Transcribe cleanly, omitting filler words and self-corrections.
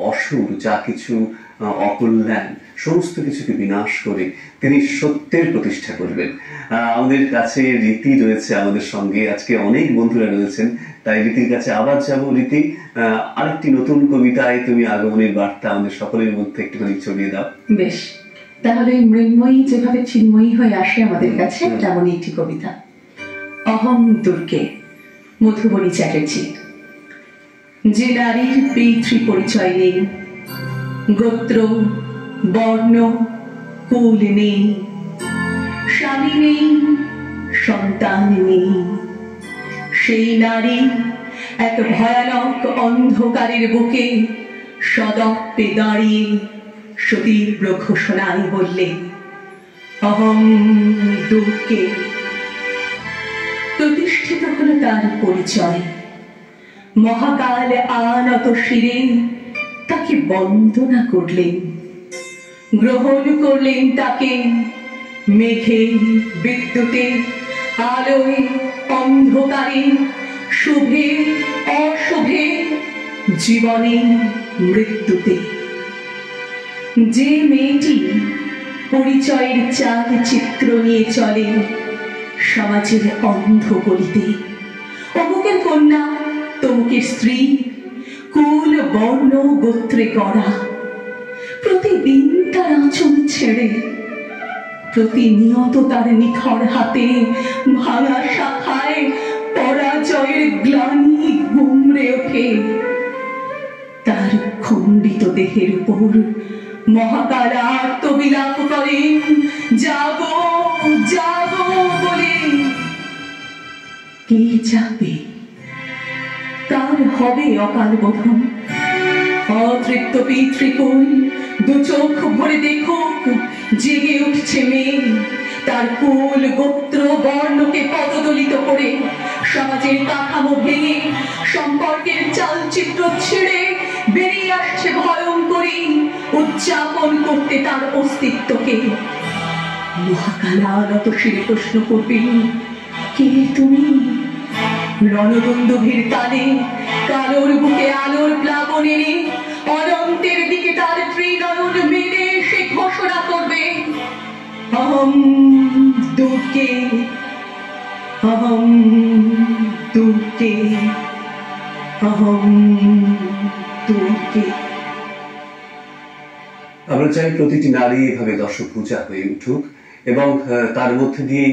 অসুর যা কিছু অকল্যাণ সমস্ত কিছুকে বিনাশ করে তিনি সত্যের প্রতিষ্ঠা করবেন। আমাদের কাছে রীতি রয়েছে আমাদের সঙ্গে, আজকে অনেক বন্ধুরা রয়েছেন, তাই রীতির কাছে আবার যাবো। রীতি, আরেকটি নতুন কবিতায় তুমি আগমনের বার্তা আমাদের সকলের মধ্যে একটুখানি ছড়িয়ে দাও। বেশ, তাহলে মৃন্ময়ী যেভাবে চিন্ময়ী হয়ে আসে আমাদের কাছে, তেমনই একটি কবিতা। অহং দুর্গে, মধুবনী চ্যাটার্জি। যে নারীর পিতৃ পরিচয় নেই, গোত্র বর্ণ কুল নেই, স্বামী নেই, সন্তান নেই, সেই নারী এক ভয়ানক অন্ধকারের বুকে সদপ্পে দাঁড়িয়ে সুতীব্র ঘোষণায় বললেন, অহং দুর্গে। প্রতিষ্ঠিত হল তার পরিচয়। মহাকাল আনত শিরে তাকে বন্দনা করলেন, গ্রহণ করলেন তাকে মেঘে বিদ্যুতে, আলোয় অন্ধকারে, শুভে অশুভে, জীবনে মৃত্যুতে। যে মেয়েটি পরিচয়ের চাল চিত্র নিয়ে চলে সমাজের অন্ধ গলিতে, অমুকের কন্যা তমুকের স্ত্রী, কুল বর্ণ গোত্রে গড়া, প্রতিদিন তার আঁচল ছেড়ে, প্রতিনিয়ত তার নিথর হাতে ভাঙা শাখায় পরাজয়ের গ্লানি গুমড়ে ওঠে। তার খণ্ডিত দেহের উপর মহাকাল আর্তবিলাপ করেন, জাগো জাগো বলে। কে যাবে? তার হবে অকাল বোধন। অতৃপ্ত পিতৃকুল দু চোখ ভরে দেখুক, জেগে উঠছে মেয়ে। তার কুল গোত্র বর্ণকে পদদলিত করে, সমাজের কাঠামো ভেঙে, সম্পর্কের চালচিত্র ছেড়ে বেরিয়ে আসছে ভয়ঙ্করী, উদযাপন করতে তার অস্তিত্বকে। মহাকাল আনত শিরে প্রশ্ন করবেন, কে তুমি? রণদুন্দুভীর তালে কালোর বুকে আলোর প্লাবন এনে অনন্তের দিকে তার ত্রিনয়ন মেলে সে ঘোষণা করবে, অহং দুর্গে, অহং দুর্গে, অহং দুর্গে। আমরা চাই প্রতিটি নারী এভাবে দর্শক পূজা হয়ে উঠুক এবং তার মধ্যে দিয়ে